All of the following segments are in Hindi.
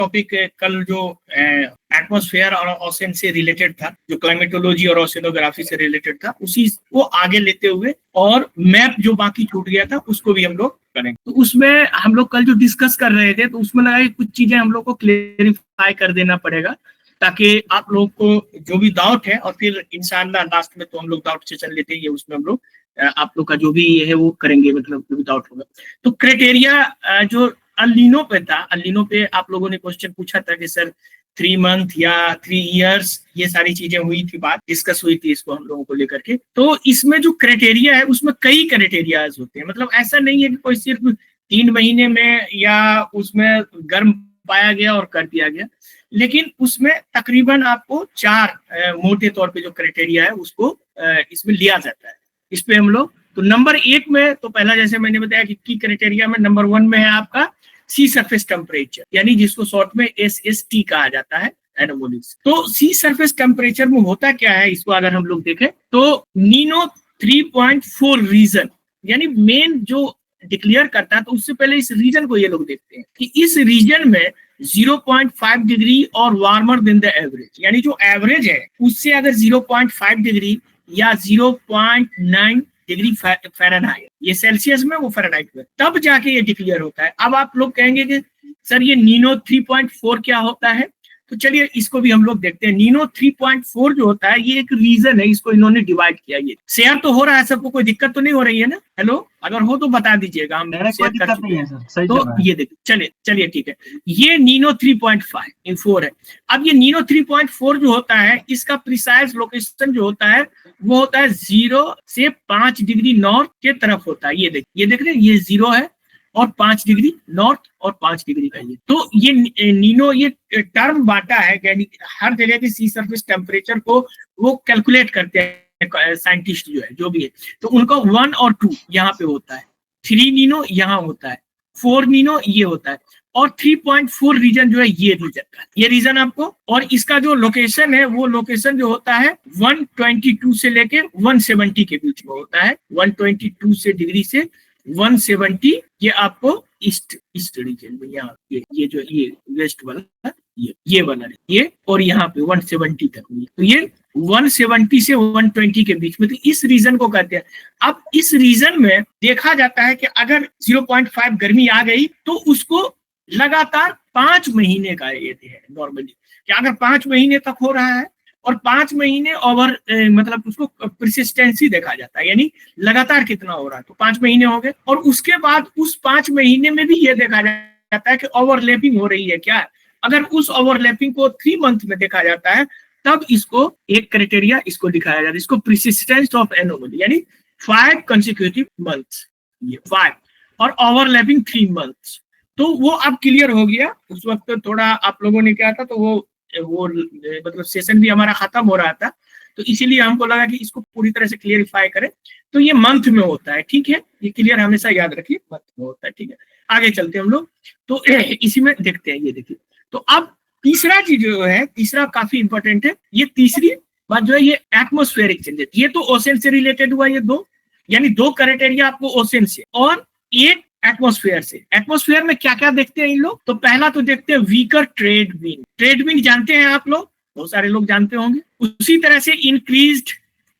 टॉपिक कल जो एटमॉस्फेयर और ओशन से रिलेटेड था, जो क्लाइमेटोलॉजी और ओशनोग्राफी से रिलेटेड था, उसी को आगे लेते हुए और मैप जो बाकी छूट गया था उसको भी हम लोग करेंगे। तो उसमें हम लोग कल जो डिस्कस कर रहे थे, तो उसमें लगा कि कुछ चीजें हम लोग को क्लेरिफाई कर देना पड़ेगा, ताकि आप लोग को जो भी डाउट है, और फिर इंशाल्लाह लास्ट में तो हम लोग डाउट सेशन लेते हैं, उसमें हम लोग आप लोग का जो भी है वो करेंगे, मतलब जो भी डाउट होगा। तो क्राइटेरिया जो अलिनो पे था, अलिनो पे आप लोगों ने क्वेश्चन पूछा था कि सर 3 मंथ या 3 इयर्स, ये सारी चीजें हुई थी, बात डिस्कस हुई थी इसको हम लोगों को लेकर के। तो इसमें जो क्राइटेरिया है उसमें कई क्राइटेरिया होते हैं, मतलब ऐसा नहीं है कि कोई सिर्फ 3 महीने में या उसमें गर्म पाया गया और कर दिया गया, लेकिन उसमें तकरीबन आपको 4 मोटे तौर पे जो क्राइटेरिया है उसको इसमें लिया जाता है। इस पे हम लोग तो नंबर 1 में तो पहला, जैसे मैंने बताया कि की क्राइटेरिया में नंबर 1 में है आपका सी सरफेस टेम्परेचर, यानी जिसको शॉर्ट में SST कहा जाता है, एनोमोलीज। तो सी सरफेस टेम्परेचर में होता क्या है, इसको अगर हम लोग देखें तो नीनो 3.4 रीजन, यानी मेन जो डिक्लेयर करता है, तो उससे पहले इस रीजन को ये लोग देखते हैं कि इस रीजन में 0.5 डिग्री और वार्मर देन द एवरेज, यानी जो एवरेज है उससे अगर 0.5 डिग्री या 0.9 डिग्री फ़ारेनहाइट, ये सेल्सियस में, वो फ़ारेनहाइट में, तब जाके ये डिक्लेयर होता है। अब आप लोग कहेंगे कि सर ये नीनो 3.4 क्या होता है, तो चलिए इसको भी हम लोग देखते हैं। नीनो 3.4 जो होता है ये एक रीजन है, इसको इन्होंने डिवाइड किया। ये शेयर तो हो रहा है सबको, कोई दिक्कत तो नहीं हो रही है ना? हेलो, अगर हो तो बता दीजिएगा, हम शेयर कर चुके हैं। तो ये देखिए, चलिए ठीक है, ये नीनो 3.4 है। अब ये नीनो 3.4 जो होता है, इसका प्रिसाइज लोकेशन जो होता है वो होता है 0 से 5 डिग्री नॉर्थ के तरफ होता है। ये देख रहे हैं, ये 0 है और 5 डिग्री नॉर्थ और 5 डिग्री का ये। तो ये नीनो ये टर्म बांटा है, यानी हर जगह के सी सरफेस टेम्परेचर को वो कैलकुलेट करते हैं साइंटिस्ट जो है, जो भी है। तो उनका 1 और 2 यहाँ पे होता है, 3 नीनो यहाँ होता है, 4 नीनो ये होता है, और 3.4 रीजन जो है ये रीजन का, ये रीजन आपको, और इसका जो लोकेशन है वो लोकेशन जो होता है 122 से लेके 170 के बीच में होता है। 122 से डिग्री से 170 ये आपको ईस्ट रीजन में, यहाँ ये जो ये वेस्ट वाला ये वाला ये, और यहाँ पे 170 तक हुई, तो ये 170 से 120 के बीच में, तो इस रीजन को कहते हैं। अब इस रीजन में देखा जाता है कि अगर 0.5 गर्मी आ गई तो उसको लगातार 5 महीने का ये है नॉर्मली, कि अगर 5 महीने तक हो रहा है और 5 महीने ओवर मतलब उसको परसिस्टेंसी देखा जाता है, यानी लगातार कितना हो रहा है, तो 5 महीने हो गए। और उसके बाद उस 5 महीने में भी ये देखा जाता है कि ओवरलैपिंग हो रही है क्या। अगर उस ओवरलैपिंग को 3 मंथ में देखा जाता है, तब इसको एक क्राइटेरिया इसको दिखाया जाता है, इसको परसिस्टेंस ऑफ एनोमली, यानी 5 कंसेक्यूटिव मंथ्स, ये 5 और ओवरलैपिंग 3 मंथ्स। तो वो अब क्लियर हो गया। उस वक्त थोड़ा आप लोगों ने क्या था, तो वो मतलब सेशन भी हमारा खत्म हो रहा था, तो इसीलिए हमको लगा कि इसको पूरी तरह से क्लियरिफाई करें। तो ये मंथ में होता है, ठीक है, ये क्लियर हमेशा याद रखिए, मंथ में होता है, ठीक है। आगे चलते हैं हम लोग, तो इसी में देखते हैं, ये देखिए। तो अब तीसरा चीज जो है, तीसरा काफी इंपॉर्टेंट है, ये तीसरी बात जो है ये एटमोस्फेरिक चेंजेस। ये तो ओशन से रिलेटेड हुआ, ये 2, यानी 2 क्राइटेरिया आपको ओशन से और एक एटमॉस्फेयर से। एटमॉस्फेयर में क्या क्या देखते हैं इन लोग, तो पहला तो देखते हैं weaker trade wind. Trade wind जानते हैं आप लोग, बहुत सारे लोग जानते होंगे। उसी तरह से increased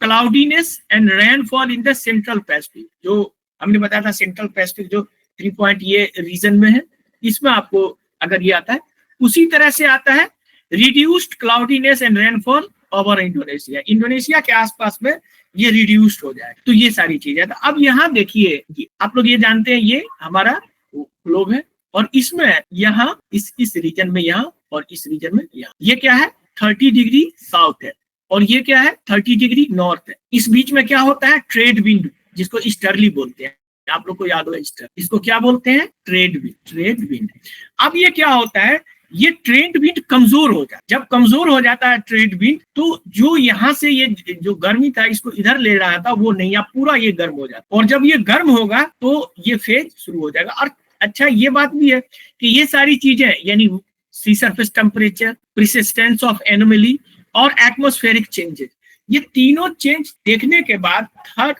cloudiness and rainfall in the central Pacific, जो हमने बताया था सेंट्रल पैसिफिक जो 3 पॉइंट ये रीजन में है, इसमें आपको अगर ये आता है। उसी तरह से आता है reduced cloudiness and rainfall over Indonesia, Indonesia के आसपास में ये रिड्यूस्ड हो जाए, तो ये सारी चीजें। तो अब यहाँ देखिए, आप लोग ये जानते हैं ये हमारा ग्लोब है, और इसमें यहाँ इस रीजन में यहाँ और इस रीजन में यहाँ, ये क्या है 30 डिग्री साउथ है, और ये क्या है 30 डिग्री नॉर्थ है। इस बीच में क्या होता है ट्रेड विंड, जिसको ईस्टर्ली बोलते हैं, आप लोग को याद हो ईस्टर, इसको क्या बोलते हैं ट्रेड विंड। अब ये क्या होता है, ये ट्रेड विंड कमजोर हो जाता है। जब कमजोर हो जाता है ट्रेड विंड, तो जो यहाँ से ये जो गर्मी था इसको इधर ले रहा था, वो नहीं, अब पूरा ये गर्म हो जाता है, और जब ये गर्म होगा तो ये फेज शुरू हो जाएगा। और अच्छा ये बात भी है कि ये सारी चीजें, यानी sea surface temperature, persistence of anomaly और एटमॉस्फेरिक चेंजेस, ये तीनों चेंज देखने के बाद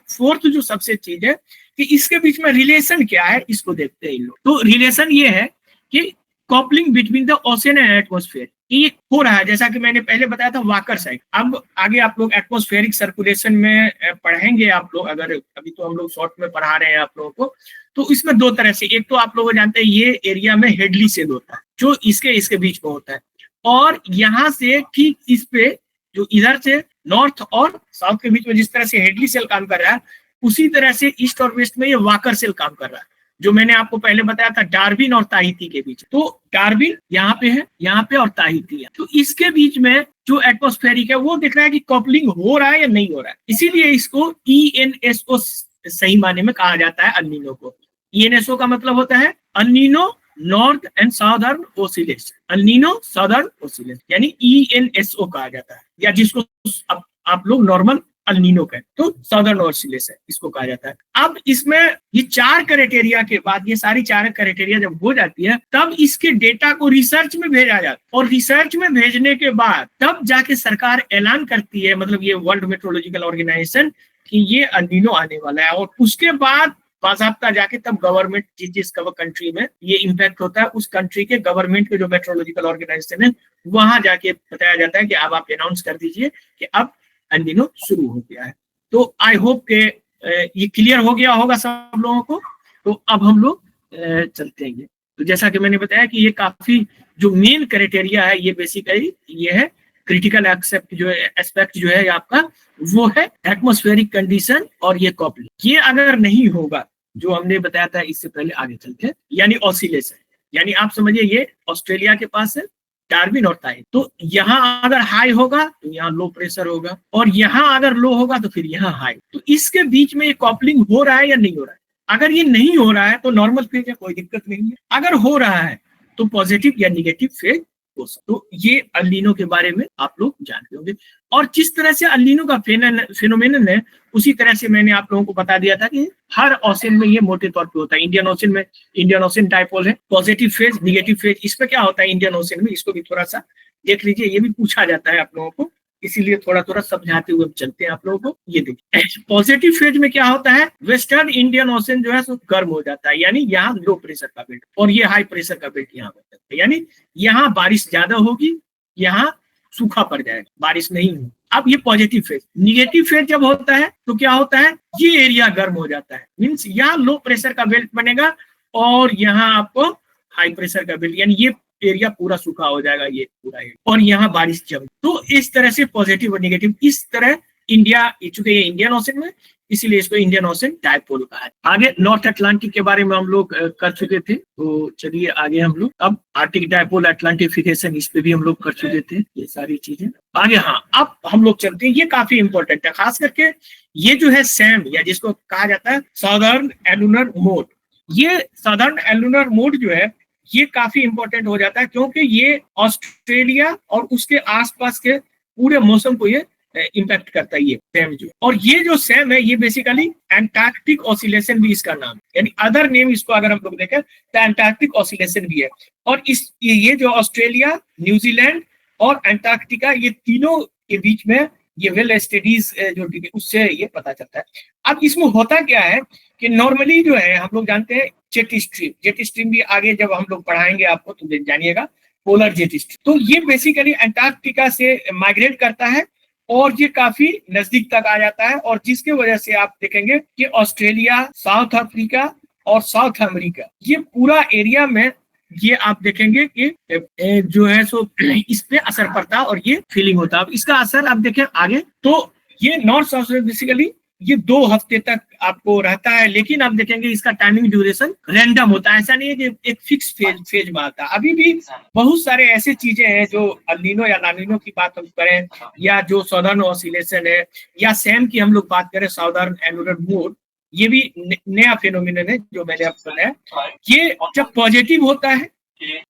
फोर्थ जो सबसे चीज है कि इसके बीच में रिलेशन क्या है, इसको देखते हैं लोग। तो रिलेशन ये है कि coupling between the ocean and atmosphere ये हो रहा है, जैसा कि मैंने पहले बताया था वाकर साइड। अब आगे आप लोग एटमॉस्फेरिक सर्कुलेशन में पढ़ेंगे आप लोग, अगर अभी तो हम लोग शॉर्ट में पढ़ा रहे हैं आप लोगों को। तो इसमें दो तरह से, एक तो आप लोग जानते हैं ये एरिया में हेडली सेल होता है जो इसके बीच में होता है, और यहाँ से ठीक इस पे जो इधर से नॉर्थ और साउथ के बीच में जिस तरह से हेडली सेल काम कर रहा है, उसी तरह से ईस्ट और वेस्ट में ये वाकर सेल काम कर रहा है, जो मैंने आपको पहले बताया था डार्विन और ताहिती के बीच। तो डार्विन यहाँ पे है, यहाँ पे, और ताहिती है। तो इसके बीच में जो एटमॉस्फेरिक है वो दिख रहा है कि कॉपलिंग हो रहा है या नहीं हो रहा है, इसीलिए इसको ENSO सही माने में कहा जाता है अल्नीनो को। ENSO का मतलब होता है El Niño north and southern oscillation, El Niño southern oscillation, यानी ENSO कहा जाता है, या जिसको आप लोग नॉर्मल अल्नीनो कहते, तो साउदर्न ओसिलेशन इसको कहा जाता है। अब इसमें ये 4 क्राइटेरिया के बाद, ये सारी 4 क्राइटेरिया जब हो जाती है, तब इसके डेटा को रिसर्च में भेजा जाता है, और रिसर्च में भेजने के बाद तब जाके सरकार ऐलान करती है, मतलब ये वर्ल्ड मेट्रोलॉजिकल ऑर्गेनाइजेशन, कि ये अल्नीनो आने वाला है। और उसके बाद बाज़ाब्ता जाके तब गवर्नमेंट जिस कंट्री में ये इम्पैक्ट होता है, उस कंट्री के गवर्नमेंट के जो मेट्रोलॉजिकल ऑर्गेनाइजेशन है, वहां जाके बताया जाता है कि अब आप अनाउंस कर दीजिए कि अब अल्नीनो शुरू हो गया है। तो आई होप के ये क्लियर हो गया होगा सब लोगों को। तो अब हम लोग चलते हैं। तो जैसा कि मैंने बताया कि ये काफी जो मेन क्राइटेरिया है, ये बेसिकली ये है क्रिटिकल एस्पेक्ट जो है आपका, वो है एटमॉस्फेरिक कंडीशन और ये कॉपलिंग। ये अगर नहीं होगा जो हमने बताया था इससे पहले, आगे चलते हैं, यानी ऑसिलेशन, यानी आप समझिए ये ऑस्ट्रेलिया के पास है डार्विन और ताहिती। तो यहाँ अगर हाई होगा तो यहाँ लो प्रेशर होगा, और यहाँ अगर लो होगा तो फिर यहाँ हाई। तो इसके बीच में ये कॉपलिंग हो रहा है या नहीं हो रहा है? अगर ये नहीं हो रहा है तो नॉर्मल फेज है, कोई दिक्कत नहीं है। अगर हो रहा है तो पॉजिटिव या निगेटिव फेज हो सकता। तो ये अल्नीनो के बारे में आप लोग जानते होंगे। और जिस तरह से अल्नीनो का फिनोमेनन है, उसी तरह से मैंने आप लोगों को बता दिया था कि हर ओशन में ये मोटे तौर पे होता है। इंडियन ओशन में इंडियन ओशन डाइपोल है, पॉजिटिव फेज निगेटिव फेज। इस पे क्या होता है इंडियन ओशन में, इसको भी थोड़ा सा देख लीजिए, ये भी पूछा जाता है आप लोगों को, इसीलिए थोड़ा थोड़ा समझाते हुए चलते हैं आप लोगों को। ये देखिए पॉजिटिव फेज में क्या होता है, वेस्टर्न इंडियन ओशन जो है सो गर्म हो जाता है, यानी यहाँ लो प्रेशर का बेल्ट और ये हाई प्रेशर का बेल्ट यहाँ बन जाता है, यानी यहाँ बारिश ज्यादा होगी, यहाँ सूखा पड़ जाएगा, बारिश नहीं होगी। अब ये पॉजिटिव फेज। निगेटिव फेज जब होता है तो क्या होता है, ये एरिया गर्म हो जाता है, मीन्स यहाँ लो प्रेशर का बेल्ट बनेगा और यहाँ आपको हाई प्रेशर का बेल्ट, यानी ये एरिया पूरा सूखा हो जाएगा, ये पूरा एरिया, और यहाँ बारिश जम। तो इस तरह से पॉजिटिव और नेगेटिव, इस तरह इंडिया, चूंकि ये इंडियन ओशन में, इसीलिए इसको इंडियन ओशन डाइपोल कहा है। आगे नॉर्थ अटलांटिक के बारे में हम लोग कर चुके थे, तो चलिए आगे हम लोग अब आर्टिक डाइपोल, अटलांटिफिकेशन, इस पे भी हम लोग कर चुके थे ये सारी चीजें। आगे हाँ, अब हम लोग चलते हैं, ये काफी इंपॉर्टेंट है, खास करके ये जो है सैम, या जिसको कहा जाता है साउदर्न एलुनर मोड। ये साउदर्न एलुनर मोड जो है ये काफी इंपॉर्टेंट हो जाता है, क्योंकि ये ऑस्ट्रेलिया और उसके आसपास के पूरे मौसम को ये इम्पैक्ट करता है, ये सैम जो। और ये जो सैम है ये बेसिकली एंटार्क्टिक ऑसिलेशन भी इसका नाम है, यानी अदर नेम इसको अगर हम लोग देखें तो एंटार्क्टिक ऑसिलेशन भी है। और ये जो ऑस्ट्रेलिया, न्यूजीलैंड और एंटार्क्टिका, ये तीनों के बीच में ये वेल स्टडीज जो उससे ये पता चलता है। अब इसमें होता क्या है कि नॉर्मली जो है हम लोग जानते हैं जेट स्ट्रीम भी आगे जब हम लोग पढ़ाएंगे आपको तो जानिएगा, पोलर जेट स्ट्रीम। तो ये बेसिकली अंटार्कटिका से माइग्रेट करता है और ये काफी नजदीक तक आ जाता है, और जिसके वजह से आप देखेंगे कि ऑस्ट्रेलिया, साउथ अफ्रीका और साउथ अमेरिका, ये पूरा एरिया में ये आप देखेंगे कि जो है सो इस पे असर पड़ता है और ये फीलिंग होता है। अब इसका असर आप देखें आगे, तो ये नॉर्थ साउथ बेसिकली ये 2 हफ्ते तक आपको रहता है, लेकिन आप देखेंगे इसका टाइमिंग ड्यूरेशन रैंडम होता है, ऐसा नहीं है कि एक फिक्स फेज में आता है। अभी भी बहुत सारे ऐसे चीजें हैं जो अल्नीनो या लानिनो की बात हम करें, या जो साउदर्न ऑसिलेशन है, या सैम की हम लोग बात करें, साउदर्न एलुनर मोड, ये भी नया फेनोमेनन है जो मैंने आपको बताया। ये जब पॉजिटिव होता है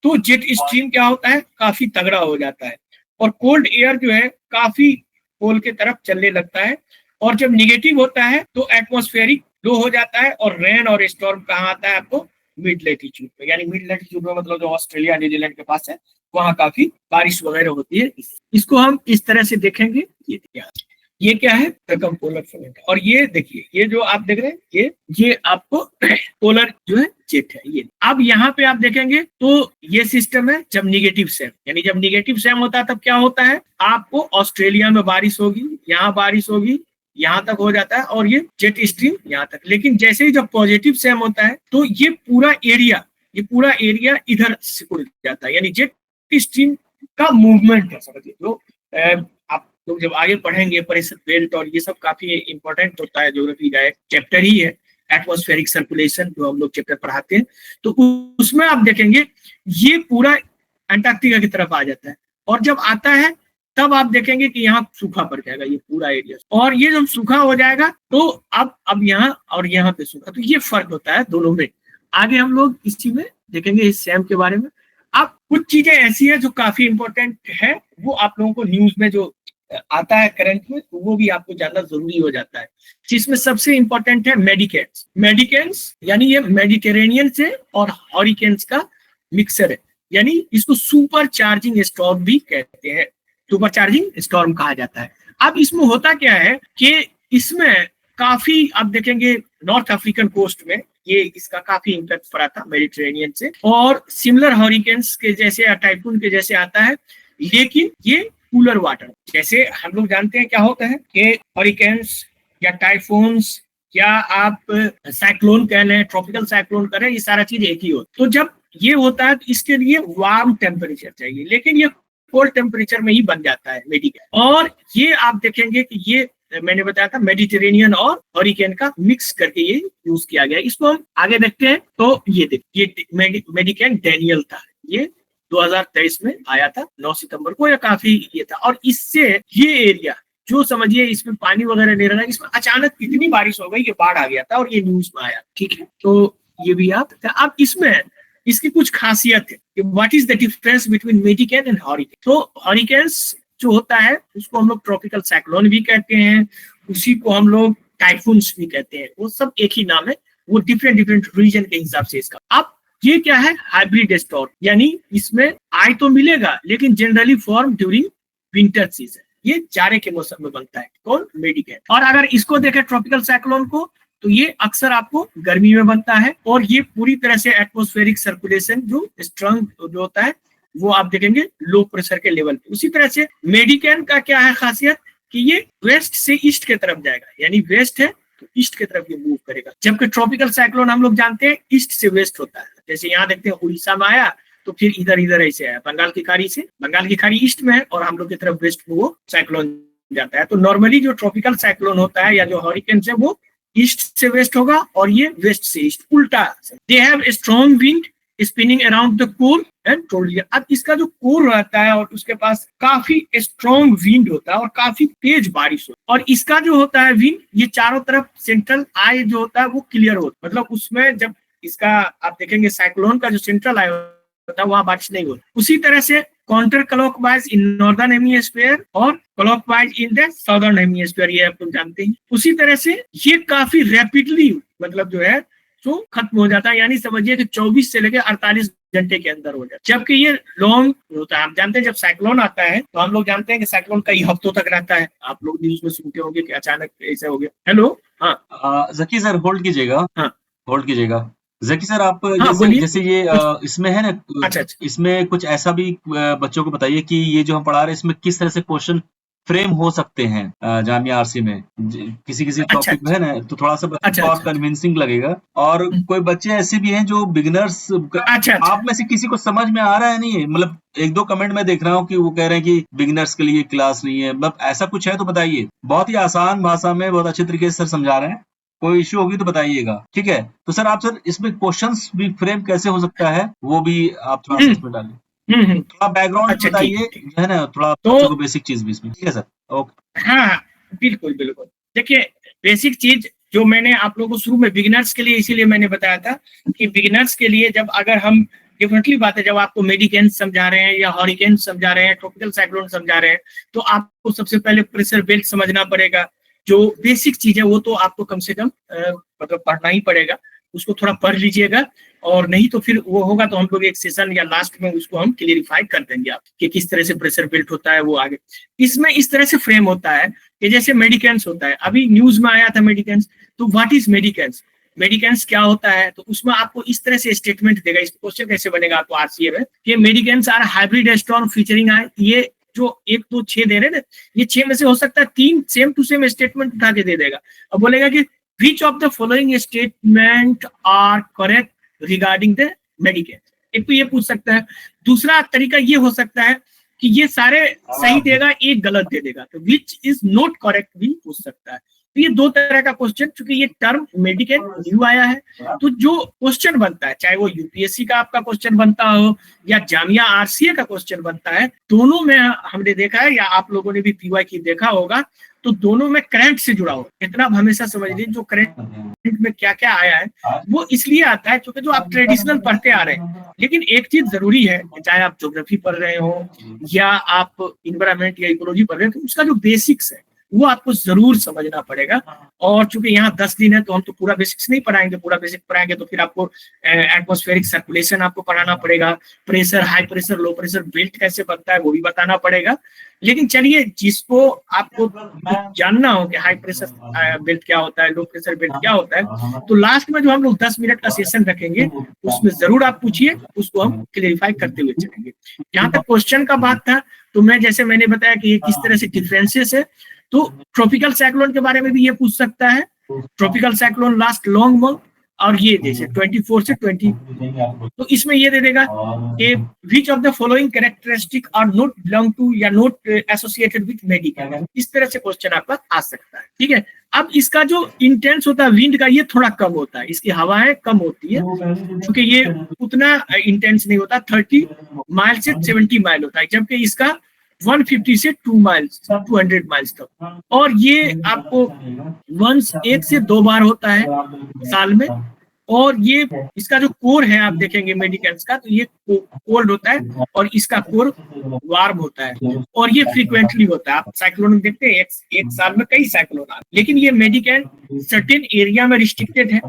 तो जेट स्ट्रीम क्या होता है, काफी तगड़ा हो जाता है, और कोल्ड एयर जो है काफी पोल के तरफ चलने लगता है। और जब निगेटिव होता है तो एटमॉस्फेरिक लो हो जाता है, और रेन और स्टॉर्म कहाँ आता है आपको, मिड लैटिट्यूड पे, यानी मिड लैटिट्यूड में मतलब जो ऑस्ट्रेलिया न्यूजीलैंड के पास है, वहां काफी बारिश वगैरह होती है। इसको हम इस तरह से देखेंगे, ये क्या है, सर्कमपोलर फ्रंट। और ये देखिए, ये जो आप देख रहे हैं, ये आपको पोलर जो है जेट है ये। अब यहाँ पे आप देखेंगे तो ये सिस्टम है जब निगेटिव सैम, यानी जब निगेटिव सैम होता है तब क्या होता है, आपको ऑस्ट्रेलिया में बारिश होगी, यहाँ बारिश होगी, यहाँ तक हो जाता है, और ये जेट स्ट्रीम यहाँ तक। लेकिन जैसे ही जब पॉजिटिव सैम होता है तो ये पूरा एरिया इधर सिकुड़ जाता है, यानी जेट स्ट्रीम का मूवमेंट है, समझिए। जो आप लोग जब आगे पढ़ेंगे प्रेशर बेल्ट और ये सब काफी इंपॉर्टेंट होता है, ज्योग्राफी का एक चैप्टर ही है एटमॉस्फेरिक सर्कुलेशन, जो हम लोग चैप्टर पढ़ाते हैं। तो उसमें आप देखेंगे ये पूरा अंटार्कटिका की तरफ आ जाता है, और जब आता है तब आप देखेंगे कि यहाँ सूखा पड़ जाएगा ये पूरा एरिया, और ये जब सूखा हो जाएगा तो अब यहाँ और यहाँ पे सूखा। तो ये फर्क होता है दोनों में। आगे हम लोग इसी में देखेंगे इस सैम के बारे में। अब कुछ चीजें ऐसी है जो काफी इंपॉर्टेंट है, वो आप लोगों को न्यूज में जो आता है करंट में, तो वो भी आपको जानना जरूरी हो जाता है। जिसमें सबसे इंपॉर्टेंट है मेडिकेन्स, यानी ये मेडिटेरेनियन से और हॉरिकेन्स का मिक्सर है, यानी इसको सुपर चार्जिंग स्टॉर्म भी कहते हैं, सुपर चार्जिंग स्टॉर्म कहा जाता है। अब इसमें होता क्या है कि इसमें काफी आप देखेंगे नॉर्थ अफ्रीकन कोस्ट में ये इसका काफी इम्पैक्ट पड़ा था मेडिटेरेनियन से, और सिमिलर हॉरिकेन्स के जैसे या टाइफून के जैसे आता है, लेकिन ये कूलर वाटर। जैसे हम लोग जानते हैं क्या होता है कि हॉरिकेन्स या टाइफून्स या आप साइक्लोन कह लें, ट्रॉपिकल साइक्लोन करें, ये सारा चीज एक ही होता है। तो जब ये होता है तो इसके लिए वार्म टेम्परेचर चाहिए, लेकिन ये कोल्ड टेम्परेचर में ही बन जाता है मेडिकेन। और ये आप देखेंगे कि ये मैंने बताया था मेडिटेरेनियन और हॉरिकेन का मिक्स करके ये यूज किया गया। इसको हम आगे देखते हैं। तो ये मेडिकेन डैनियल था, ये 2023 में आया था 9 सितंबर को, या काफी ये था। और इससे ये एरिया जो समझिए इसमें पानी वगैरह नहीं रहा, इसमें अचानक इतनी बारिश हो गई कि बाढ़ आ गया था, और ये न्यूज में आया। ठीक है, तो ये भी आप अब इसमें इसकी कुछ खासियत है कि what is the difference between medicane and hurricane. तो हॉरिकेन्स जो होता है उसको हम लोग ट्रॉपिकल साइक्लोन भी कहते हैं, उसी को हम लोग टाइफून्स भी कहते हैं, वो सब एक ही नाम है, वो डिफरेंट रीजन के हिसाब से इसका। अब ये क्या है, हाइब्रिड स्टॉर्म, यानी इसमें आई तो मिलेगा लेकिन generally form during winter season, ये जाड़े के मौसम में बनता है, कौन, मेडिकेन। और अगर इसको देखें ट्रॉपिकल साइक्लोन को, तो ये अक्सर आपको गर्मी में बनता है, और ये पूरी तरह से एटमॉस्फेरिक सर्कुलेशन जो स्ट्रांग जो होता है वो आप देखेंगे लो प्रेशर के लेवल पे। उसी तरह से मेडिकेन का क्या है खासियत कि ये वेस्ट से ईस्ट के तरफ जाएगा, यानी वेस्ट है तो ईस्ट के तरफ ये मूव करेगा, जबकि ट्रॉपिकल साइक्लोन हम लोग जानते हैं ईस्ट से वेस्ट होता है। जैसे यहाँ देखते हैं उड़ीसा में आया तो फिर इधर ऐसे आया बंगाल की खाड़ी से, बंगाल की खाड़ी ईस्ट में है और हम लोग की तरफ वेस्ट में वो साइक्लोन जाता है। तो नॉर्मली जो ट्रॉपिकल साइक्लोन होता है या जो हॉरिकेन है वो ईस्ट से वेस्ट होगा, और ये वेस्ट से ईस्ट, उल्टा। They have strong wind spinning around the core and ट्रोलियर। अब इसका जो कोर रहता है और उसके पास काफी स्ट्रॉन्ग विंड होता है और काफी तेज बारिश होता है, और इसका जो होता है विंड, ये चारों तरफ सेंट्रल आई जो होता है वो क्लियर होता है, मतलब उसमें जब इसका आप देखेंगे साइक्लोन का जो सेंट्रल आई होता है वहां बारिश नहीं होती। उसी तरह से counter clockwise in northern hemisphere और clockwise in the southern hemisphere, ये आप लोग जानते हैं। उसी तरह से ये काफी रैपिडली मतलब जो है तो खत्म हो जाता है, यानी समझिए कि 24 से लेकर 48 घंटे के अंदर हो जाता है, जबकि ये लॉन्ग होता है। आप जानते हैं जब साइक्लोन आता है तो हम लोग जानते हैं कि साइक्लोन कई हफ्तों तक रहता है, आप लोग न्यूज में सुनते होंगे कि अचानक ऐसा हो गया। हेलो, हाँ जकी सर होल्ड कीजिएगा, हाँ होल्ड कीजिएगा। जकी सर आप हाँ, जैसे ये इसमें है ना, अच्छा, इसमें कुछ ऐसा भी बच्चों को बताइए कि ये जो हम पढ़ा रहे हैं इसमें किस तरह से क्वेश्चन फ्रेम हो सकते हैं जामिया आरसी में, किसी टॉपिक में है ना, तो थोड़ा सा बच्चों को और कन्विंसिंग लगेगा। और कोई बच्चे ऐसे भी हैं जो बिगिनर्स, आप में से किसी को समझ में आ रहा है नहीं है, मतलब एक दो कमेंट में देख रहा हूँ कि वो कह रहे हैं कि बिगिनर्स के लिए क्लास नहीं है, मतलब ऐसा कुछ है तो बताइए। बहुत ही आसान भाषा में बहुत अच्छे तरीके से सर समझा रहे हैं, कोई इश्यू होगी तो बताइएगा, ठीक है। तो सर आप इसमें क्वेश्चंस भी फ्रेम कैसे हो सकता है वो भी आप थोड़ा सा इसमें डालिए, थोड़ा बैकग्राउंड बताइए, है ना, थोड़ा बच्चों को बेसिक चीज भी इसमें, ठीक है सर। ओके, हाँ बिल्कुल बिल्कुल। देखिए बेसिक चीज जो मैंने आप लोगों को शुरू में बिगिनर्स के लिए इसीलिए मैंने बताया था कि बिगिनर्स के लिए जब अगर हम डिफरेंटली बात है, जब आपको मेडिकेन समझा रहे हैं या हॉरिकेन समझा रहे हैं, ट्रॉपिकल साइक्लोन समझा रहे हैं, तो आपको सबसे पहले प्रेशर बेल्ट समझना पड़ेगा। जो बेसिक चीज है वो तो आपको कम से कम मतलब पढ़ना ही पड़ेगा, उसको थोड़ा पढ़ लीजिएगा। और नहीं तो फिर वो होगा तो हम लोग एक सेशन या लास्ट में उसको हम क्लियरिफाई कर देंगे आप कि किस तरह से प्रेशर बेल्ट होता है वो आगे। इसमें इस तरह से फ्रेम होता है कि जैसे मेडिकेंस होता है, अभी न्यूज में आया था मेडिकेंस, तो व्हाट इज मेडिकेंस, मेडिकेंस क्या होता है, तो उसमें आपको इस तरह से स्टेटमेंट देगा। इस क्वेश्चन कैसे बनेगा आपको आरसीए में कि मेडिकेंस आर हाइब्रिड एस्ट्रॉन फीचरिंग आए, ये जो 1 2 6 दे रहे ना, ये 6 में से हो सकता है 3 सेम टू सेम स्टेटमेंट उठा के दे देगा। अब बोलेगा कि which of the following statement are correct regarding the medicanes, एक तो ये पूछ सकता है। दूसरा तरीका ये हो सकता है कि ये सारे सही देगा, एक गलत दे देगा, तो विच इज नॉट करेक्ट भी पूछ सकता है। तो ये 2 तरह का क्वेश्चन, चूंकि ये टर्म मेडिकेल न्यू आया है, तो जो क्वेश्चन बनता है, चाहे वो यूपीएससी का आपका क्वेश्चन बनता हो या जामिया आरसीए का क्वेश्चन बनता है, दोनों में हमने देखा है या आप लोगों ने भी पीवाई की देखा होगा, तो दोनों में करंट से जुड़ा हो। इतना आप हमेशा समझ लीजिए, जो करंट में क्या क्या आया है वो इसलिए आता है क्योंकि जो आप ट्रेडिशनल पढ़ते आ रहे हैं। लेकिन एक चीज जरूरी है, चाहे आप ज्योग्राफी पढ़ रहे हो या आप इन्वायरमेंट या इकोलॉजी पढ़ रहे हो, तो उसका जो बेसिक्स है वो आपको जरूर समझना पड़ेगा। और चूंकि यहाँ 10 दिन है तो हम तो पूरा बेसिक्स नहीं पढ़ाएंगे, पूरा बेसिक पढ़ाएंगे तो फिर आपको एटमॉस्फेरिक सर्कुलेशन आपको पढ़ाना पड़ेगा, pressure, high pressure, low pressure belt कैसे बनता है वो भी बताना पड़ेगा। लेकिन चलिए, जिसको आपको जानना हो कि हाई प्रेशर बेल्ट क्या होता है, लो प्रेशर बेल्ट क्या होता है, तो लास्ट में जो हम लोग 10 मिनट का सेशन रखेंगे उसमें जरूर आप पूछिए, उसको हम क्लेरिफाई करते हुए चलेंगे। जहां तक क्वेश्चन का बात था, तो जैसे मैंने बताया कि ये किस तरह से डिफरेंसेस है, तो ट्रॉपिकल साइक्लोन के बारे में भी ये पूछ सकता है। Tropical cyclone last long month, और ये जैसे 24 से 20, तो इसमें ये दे देगा कि which of the following characteristic are not belong to या नॉट एसोसिएटेड विद मेडिकेल, इस तरह से क्वेश्चन आपका आ सकता है। ठीक है, अब इसका जो इंटेंस होता है विंड का, ये थोड़ा कम होता है, इसकी हवाएं कम होती है, क्योंकि ये उतना इंटेंस नहीं होता, 30 माइल से 70 माइल होता है, जबकि इसका 150 से 200 माइल्स तक। और ये आपको वंस 1 से 2 बार होता है साल में। और ये इसका जो कोर है आप देखेंगे मेडिकेंस का, तो ये कोल्ड होता है और इसका कोर वार्म होता है, और ये फ्रीक्वेंटली होता है। आप साइक्लोन देखते हैं एक साल में कई साइक्लोन आते हैं, लेकिन ये मेडिकेन सर्टेन एरिया में रिस्ट्रिक्टेड है,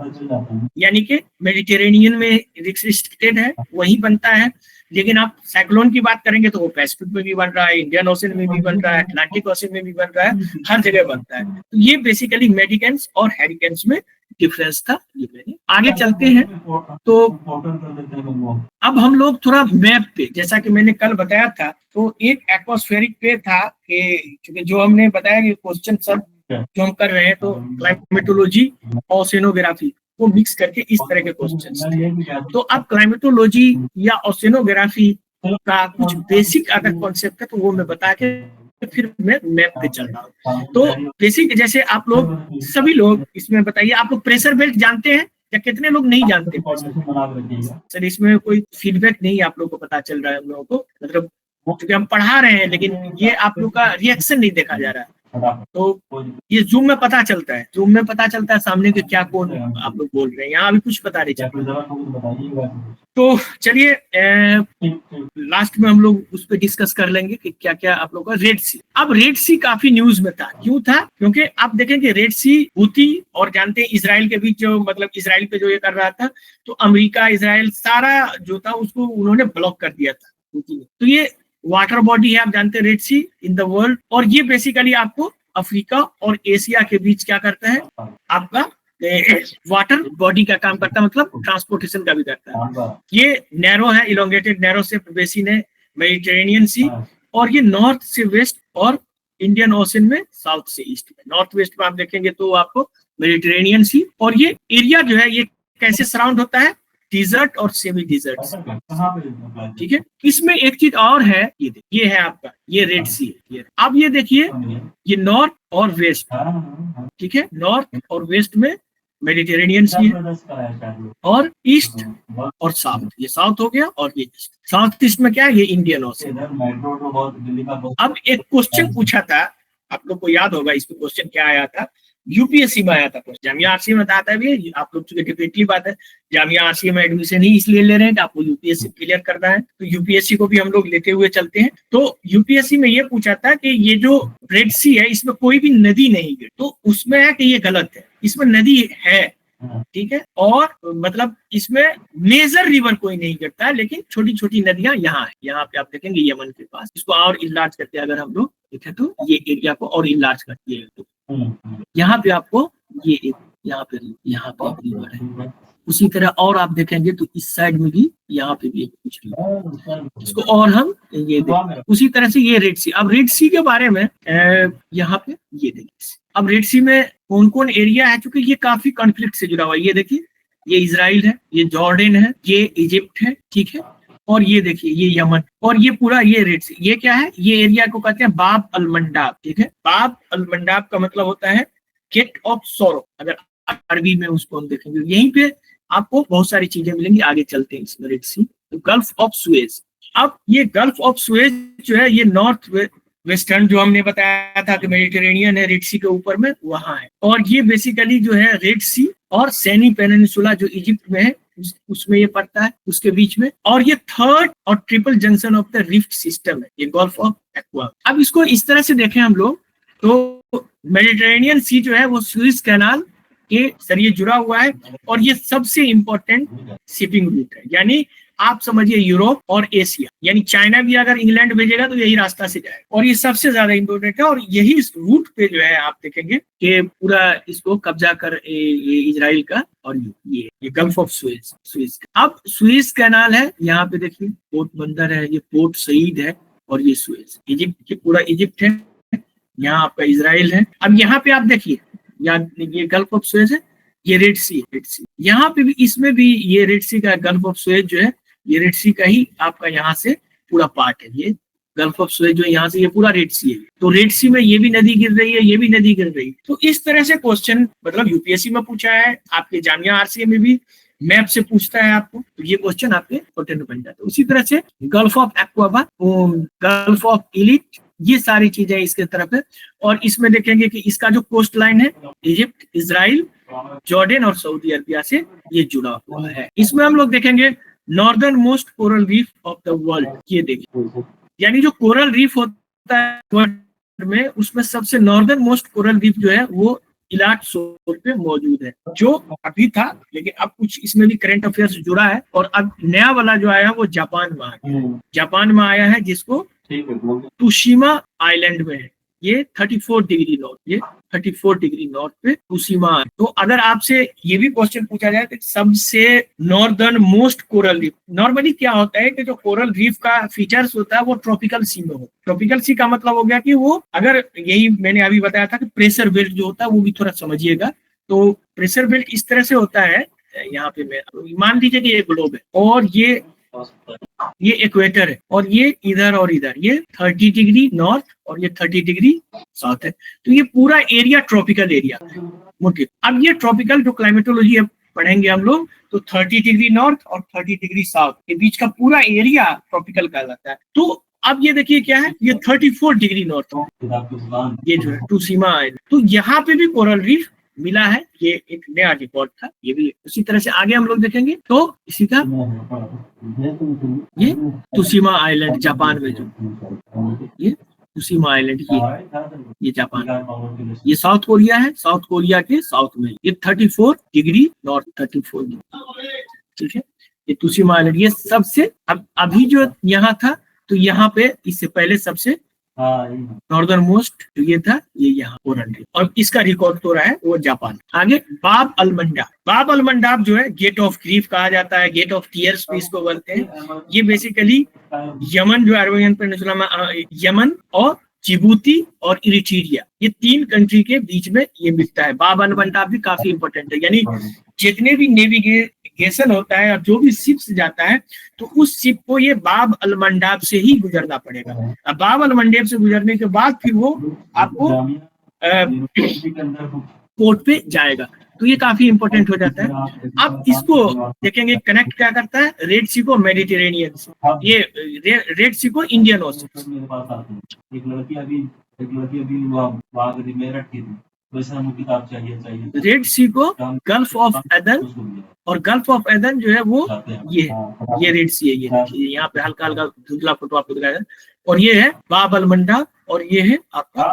यानी कि मेडिटेरेनियन में रिस्ट्रिक्टेड है, वही बनता है। लेकिन आप साइक्लोन की बात करेंगे तो वो पैसिफिक में भी बन रहा है, इंडियन ओशन में भी बन रहा है, अटलांटिक ओशन में भी बन रहा है, हर जगह बनता है। तो ये बेसिकली मेडिकेंस और हेरिकेन्स में डिफरेंस था। ये मैंने आगे चलते हैं, तो अब हम लोग थोड़ा मैप पे, जैसा कि मैंने कल बताया था, तो एक एटमॉस्फेरिक पे था कि जो हमने बताया कि क्वेश्चन सब जो हम कर रहे हैं, तो क्लाइमेटोलॉजी और ओशेनोग्राफी को मिक्स करके इस तरह के क्वेश्चंस थे। तो अब क्लाइमेटोलॉजी या ओशेनोग्राफी का कुछ बेसिक अगर कॉन्सेप्ट है तो वो मैं बता के फिर मैं मैप पे चल रहा हूँ। तो बेसिक, जैसे आप लोग सभी लोग इसमें बताइए, आप लोग प्रेशर बेल्ट जानते हैं या कितने लोग नहीं जानते? सर, इसमें कोई फीडबैक नहीं आप लोग को पता चल रहा है हम लोगों को, मतलब क्योंकि हम पढ़ा रहे हैं लेकिन ये आप लोग का रिएक्शन नहीं देखा जा रहा है। तो ये जूम में पता चलता है, जूम में पता चलता है सामने के क्या कौन आप लोग बोल रहे हैं, यहाँ अभी कुछ पता नहीं चल रहा। तो चलिए लास्ट में हम लोग उस पर डिस्कस कर लेंगे कि क्या क्या आप लोग का रेड सी। अब रेड सी काफी न्यूज में था, क्यों था? क्योंकि आप देखेंगे रेड सी हूती और जानते हैं इसराइल के बीच जो, मतलब इसराइल पे जो ये कर रहा था, तो अमेरिका इसराइल सारा जो था उसको उन्होंने ब्लॉक कर दिया था हूती ने। तो ये वाटर बॉडी है, आप जानते हैं Red Sea in the world, और ये बेसिकली आपको अफ्रीका और एशिया के बीच क्या करता है, आपका वाटर बॉडी का काम करता है, मतलब ट्रांसपोर्टेशन का भी करता है। ये नैरो है, इलोंगेटेड नैरो से बेसिन है, मेडिटेरेनियन सी, और ये नॉर्थ से वेस्ट और इंडियन ओशन में साउथ से ईस्ट में। नॉर्थ वेस्ट में आप देखेंगे तो आपको मेडिटेरेनियन सी, और ये एरिया जो है ये कैसे सराउंड होता है, डिजर्ट और सेमी डिजर्ट। ठीक है, इसमें एक चीज और है, ये है आपका, ये रेड सी है। अब ये देखिए, ये नॉर्थ और वेस्ट, ठीक है, नॉर्थ और वेस्ट में मेडिटेरेनियन सी है, और ईस्ट और साउथ, ये साउथ हो गया, और ये ईस्ट। साउथ ईस्ट में क्या है, ये इंडियन ओशन। अब एक क्वेश्चन पूछा था, आप लोग को याद होगा इस पे क्वेश्चन क्या आया था, यूपीएससी में आया था, जामिया आरसीए में आता है। आप लोग चूंकि डिफरेंटली बात है, जामिया आरसीए में एडमिशन ही इसलिए ले रहे हैं कि आपको यूपीएससी क्लियर करना है, तो यूपीएससी को भी हम लोग लेते हुए चलते हैं। तो यूपीएससी में ये पूछा था कि ये जो रेड सी है इसमें कोई भी नदी नहीं गिर, तो उसमें है कि ये गलत है, इसमें नदी है, ठीक है। और मतलब इसमें मेजर रिवर कोई नहीं गिरता है, लेकिन छोटी छोटी नदियां यहाँ है। यहाँ पे आप देखेंगे यमन के पास। इसको और इनलार्ज करते हैं अगर हम लोग देखें तो, ये एरिया को और इनलार्ज करती है तो यहाँ पे आपको ये एक यहाँ पे एक रिवर है। उसी तरह और आप देखेंगे तो इस साइड में भी यहाँ पे भी कुछ इसको और हम ये देखें। उसी तरह से ये रेड सी। अब रेड सी के बारे में यहाँ पे ये देखिए, अब रेड सी में कौन कौन एरिया है, क्योंकि ये काफी कॉन्फ्लिक्ट से जुड़ा हुआ है। ये देखिए, ये इजराइल है, ये जॉर्डन है, ये इजिप्ट है, ठीक है, और ये देखिए ये यमन, और ये पूरा ये रेड सी। ये क्या है, ये एरिया को कहते हैं बाब अल मंडाब, ठीक है। बाब अल मंडाब का मतलब होता है गेट ऑफ सोरो, अगर अरबी में उसको हम देखेंगे। यहीं पे आपको बहुत सारी चीजें मिलेंगी, आगे चलते हैं इसमें। Red Sea, gulf of Suez. अब ये गल्फ ऑफ सुएज जो है, ये नॉर्थ वेस्टर्न जो हमने बताया था कि मेडिटेरेनियन है, रेड सी के ऊपर में वहां है। और ये बेसिकली जो है रेड सी और सैनी पेनिनसुला जो इजिप्ट में है उसमें ये पड़ता है, उसके बीच में। और ये थर्ड और triple junction of the rift system है, ये गल्फ ऑफ एक्वा। अब इसको इस तरह से देखें हम लोग तो मेडिटेरेनियन सी जो है वो सुएज कैनाल के जरिए जुड़ा हुआ है, और ये सबसे इंपॉर्टेंट शिपिंग रूट है। यानी आप समझिए यूरोप और एशिया, यानी चाइना भी अगर इंग्लैंड भेजेगा तो यही रास्ता से जाएगा, और ये सबसे ज्यादा इंपॉर्टेंट है। और यही इस रूट पे जो है आप देखेंगे कि पूरा इसको कब्जा कर ये इजराइल का, और ये गल्फ ऑफ सुएज। अब सुएज कैनाल है, यहाँ पे देखिए पोर्ट बंदर है, ये पोर्ट सईद है, और ये सुएज इजिप्ट, पूरा इजिप्ट है, यहाँ आपका इजराइल है। अब यहाँ पे आप देखिए, ये गल्फ ऑफ सुएज है, ये रेड सी। यहाँ पे भी, इसमें भी ये रेड सी का गल्फ ऑफ सुएज जो है, ये रेड सी का ही आपका यहाँ से पूरा पार्ट है। ये गल्फ ऑफ सुएज जो यहाँ से ये पूरा रेड सी है। तो रेड सी में ये भी नदी गिर रही है, ये भी नदी गिर रही है। तो इस तरह से क्वेश्चन मतलब यूपीएससी में पूछा है, आपके जामिया आरसीए में भी मैप से पूछता है आपको, तो ये क्वेश्चन आपके इंपॉर्टेंट बन जाता है। उसी तरह से gulf of Aqaba, gulf of Eilat, ये सारी चीजें इसके तरफ है। और इसमें देखेंगे कि इसका जो कोस्ट लाइन है इजिप्ट, इजराइल, जॉर्डन और सऊदी अरबिया से ये जुड़ा हुआ है। इसमें हम लोग देखेंगे northern most coral reef of the world, ये देखिए, यानी जो कोरल रीफ होता है वर्ल्ड में, उसमें सबसे नॉर्दर्न मोस्ट कोरल रीफ जो है वो इलाट शोर पे मौजूद है, जो अभी था, लेकिन अब कुछ इसमें भी करंट अफेयर्स जुड़ा है। और अब नया वाला जो आया वो जापान में आया, जापान में आया है, जिसको तुशिमा आइलैंड में है। ये 34 डिग्री नॉर्थ, ये 34 डिग्री नॉर्थ पे तुशिमा। तो अगर आपसे ये भी क्वेश्चन पूछा जाए कि सबसे northern most coral reef, normally क्या होता है कि जो कोरल रीफ का फीचर्स होता है वो ट्रॉपिकल सी में हो। ट्रॉपिकल सी का मतलब हो गया कि वो, अगर यही मैंने अभी बताया था कि प्रेशर बेल्ट जो होता है, वो भी थोड़ा समझिएगा। तो प्रेशर बेल्ट इस तरह से होता है, यहाँ पे मैं मान लीजिए कि ये ग्लोब है, और ये इक्वेटर है, और ये इधर और इधर, ये 30 डिग्री नॉर्थ और ये 30 डिग्री साउथ है। तो ये पूरा एरिया ट्रॉपिकल एरिया है। अब ये ट्रॉपिकल जो क्लाइमेटोलॉजी पढ़ेंगे हम लोग, तो 30 डिग्री नॉर्थ और 30 डिग्री साउथ के बीच का पूरा एरिया ट्रॉपिकल कहलाता है। तो अब ये देखिए क्या है, ये 34 डिग्री नॉर्थ, ये जो है तुशिमा आइलैंड। तो यहाँ पे भी कोरल रीफ मिला है, ये एक नया रिकॉर्ड था। ये भी उसी तरह से आगे हम लोग देखेंगे तो इसी का, ये तुशिमा आइलैंड जापान में, जो ये तुशिमा आइलैंड, ये जापान, ये साउथ कोरिया है, साउथ कोरिया के साउथ में, ये 34 डिग्री नॉर्थ, 34 डिग्री, ठीक है। ये तुशिमा आइलैंड, ये सबसे अभी जो यहाँ था, तो यहाँ पे इससे पहले सबसे नॉर्दर्न मोस्ट ये था, ये यहाँ कोरल रीफ, और इसका रिकॉर्ड तो रहा है वो जापान। आगे बाब अल मंडाब, बाब अल मंडाब जो है गेट ऑफ ग्रीफ कहा जाता है, गेट ऑफ टीयर्स भी इसको बोलते हैं। ये बेसिकली यमन जो अरबियन पेनिनसुला में, यमन और जिबूती और इरिट्रिया, ये 3 कंट्री के बीच में ये मिलता है। बाब अल मंडाब भी काफी इंपॉर्टेंट है, यानी जितने भी नेविगेशन होता है और जो भी शिप से जाता है, तो उस शिप को ये बाब अल मंडाब से ही गुजरना पड़ेगा। अब बाब अल मंडाब से गुजरने के बाद फिर वो आपको पोर्ट पे जाएगा, तो ये काफी इंपॉर्टेंट हो जाता है। अब इसको देखेंगे कनेक्ट क्या करता है, रेड सी को मेडिटेरेनियन से, ये रेड सी को इंडियन ओशन। रेड सी को गल्फ ऑफ एदन, और गल्फ ऑफ एदन जो है वो ये रेड सी है। ये देखिए यहाँ पे हल्का हल्का धुंधला फोटो आपको दिखाया है, और ये है बाब अल मंडाब, और ये है आपका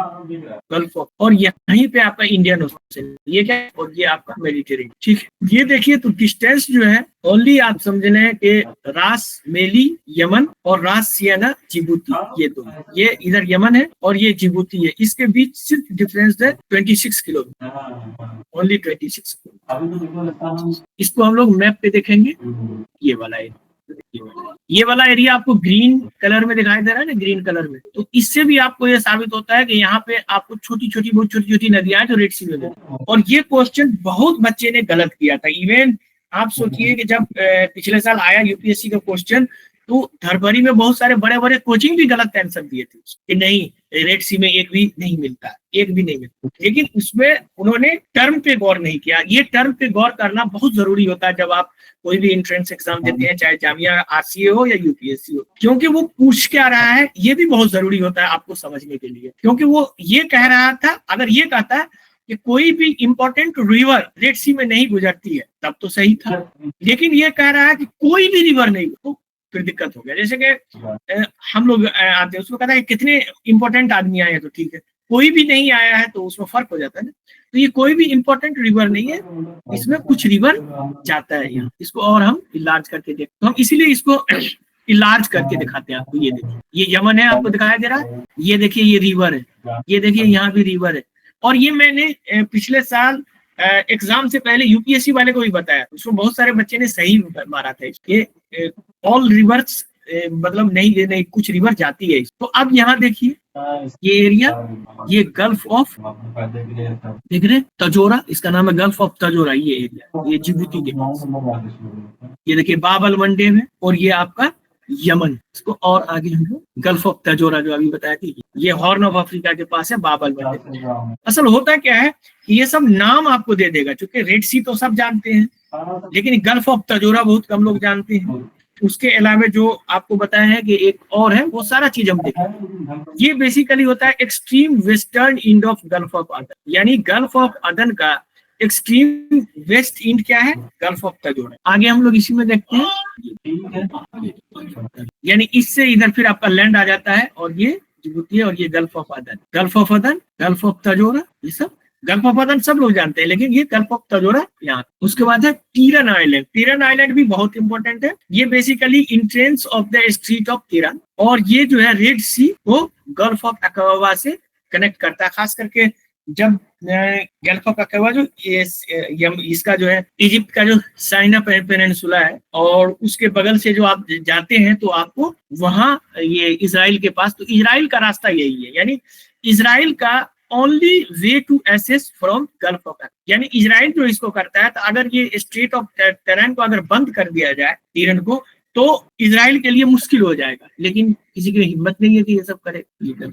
गल्फ ऑफ, और यहीं पे आपका इंडियन ओशन, ये क्या है, और ये आपका मेडिटेरेनियन। ठीक है, ये देखिए तो डिस्टेंस जो है ओनली आप समझ लें कि रास मेली यमन और रास सियाना जिबूती, ये दो, ये इधर यमन है और ये जिबूती है, इसके बीच सिर्फ डिफरेंस है 26 किलोमीटर, ओनली 26 किलोमीटर। इसको हम लोग मैप पे देखेंगे, ये वाला एरिया, ये वाला एरिया आपको ग्रीन कलर में दिखाई दे रहा है ना, ग्रीन कलर में, तो इससे भी आपको ये साबित होता है कि यहाँ पे आपको छोटी छोटी बहुत छोटी छोटी नदियां जो रेड सी में है। और ये क्वेश्चन बहुत बच्चे ने गलत किया था। इवन आप सोचिए कि जब पिछले साल आया यूपीएससी का क्वेश्चन, तो धरभरी में बहुत सारे बड़े बड़े कोचिंग भी गलत आंसर दिए थे कि नहीं रेड सी में एक भी नहीं मिलता, एक भी नहीं मिलता, लेकिन उसमें उन्होंने टर्म पे गौर नहीं किया। ये टर्म पे गौर करना बहुत जरूरी होता है जब आप कोई भी एंट्रेंस एग्जाम देते हैं, चाहे जामिया आरसीए हो या यूपीएससी हो, क्योंकि वो पूछ क्या रहा है ये भी बहुत जरूरी होता है आपको समझने के लिए। क्योंकि वो ये कह रहा था, अगर ये कहता कि कोई भी इंपॉर्टेंट रिवर रेड सी में नहीं गुजरती है तब तो सही था, लेकिन ये कह रहा है कि कोई भी रिवर नहीं, तो फिर दिक्कत हो गया। जैसे कि हम लोग आते हैं, उसमें कहता है कितने इंपॉर्टेंट आदमी आए हैं, तो ठीक है, कोई भी नहीं आया है तो उसमें फर्क हो जाता है ना। तो ये कोई भी इंपॉर्टेंट रिवर नहीं है, इसमें कुछ रिवर जाता है यहाँ। इसको और हम इलाज करके देखते, तो हम इसीलिए इसको इलाज करके दिखाते हैं आपको। ये देखिए, ये यमन है, आपको दिखाई दे रहा है, ये देखिए ये रिवर है, ये देखिए यहाँ भी रिवर है। और ये मैंने पिछले साल एग्जाम से पहले यूपीएससी वाले को भी बताया, उसमें बहुत सारे बच्चे ने सही मारा था। ये ऑल रिवर्स मतलब नहीं, कुछ रिवर जाती है। तो अब यहाँ देखिए ये एरिया, ये गल्फ ऑफ देख रहे तजोरा, इसका नाम है गल्फ ऑफ तजोरा। ये एरिया ये जिबूती के पास, ये देखिए बाबल मंडे में, और ये आपका यमन। इसको और आगे हम लोग गल्फ ऑफ तजोरा जो अभी बताया थी, ये हॉर्न ऑफ अफ्रीका के पास है बाबल मंडे। असल होता क्या है कि ये सब नाम आपको दे देगा, क्योंकि रेड सी तो सब जानते हैं, लेकिन गल्फ ऑफ तजोरा बहुत कम लोग जानते हैं। उसके अलावा जो आपको बताया है कि एक और है, वो सारा चीज हम देखें। ये बेसिकली होता है extreme western end of gulf of अदन, यानी गल्फ ऑफ अदन का एक्सट्रीम वेस्ट एंड क्या है, गल्फ ऑफ तजोरा। आगे हम लोग इसी में देखते हैं, यानी इससे इधर फिर आपका लैंड आ जाता है, और ये जिबूती है, और ये gulf of Aden, gulf of Aden, gulf of Tadjoura, ये सब गल्फ ऑफ अदन सब लोग जानते हैं, लेकिन ये गल्फ ऑफ तजोरा यहाँ। उसके बाद है टीरन आइलैंड। टीरन आइलैंड भी बहुत इंपॉर्टेंट है, ये basically entrance of the strait of Tiran, और ये जो है रेड सी को गल्फ ऑफ अक्वा से कनेक्ट करता है। खास करके जब गल्फ ऑफ अक्वा जो इसका जो है इजिप्ट का जो साइना पेनिनसुला है, और उसके बगल से जो आप जाते हैं तो आपको वहां ये इजराइल के पास, तो इजराइल का रास्ता यही है, यानी इजराइल का only way to access from gulf of, यानी इजराइल जो इसको करता है, तो अगर ये स्ट्रेट ऑफ टेरन को अगर बंद कर दिया जाए टीरन को, तो इजराइल के लिए मुश्किल हो जाएगा, लेकिन किसी की हिम्मत नहीं है कि ये सब करे।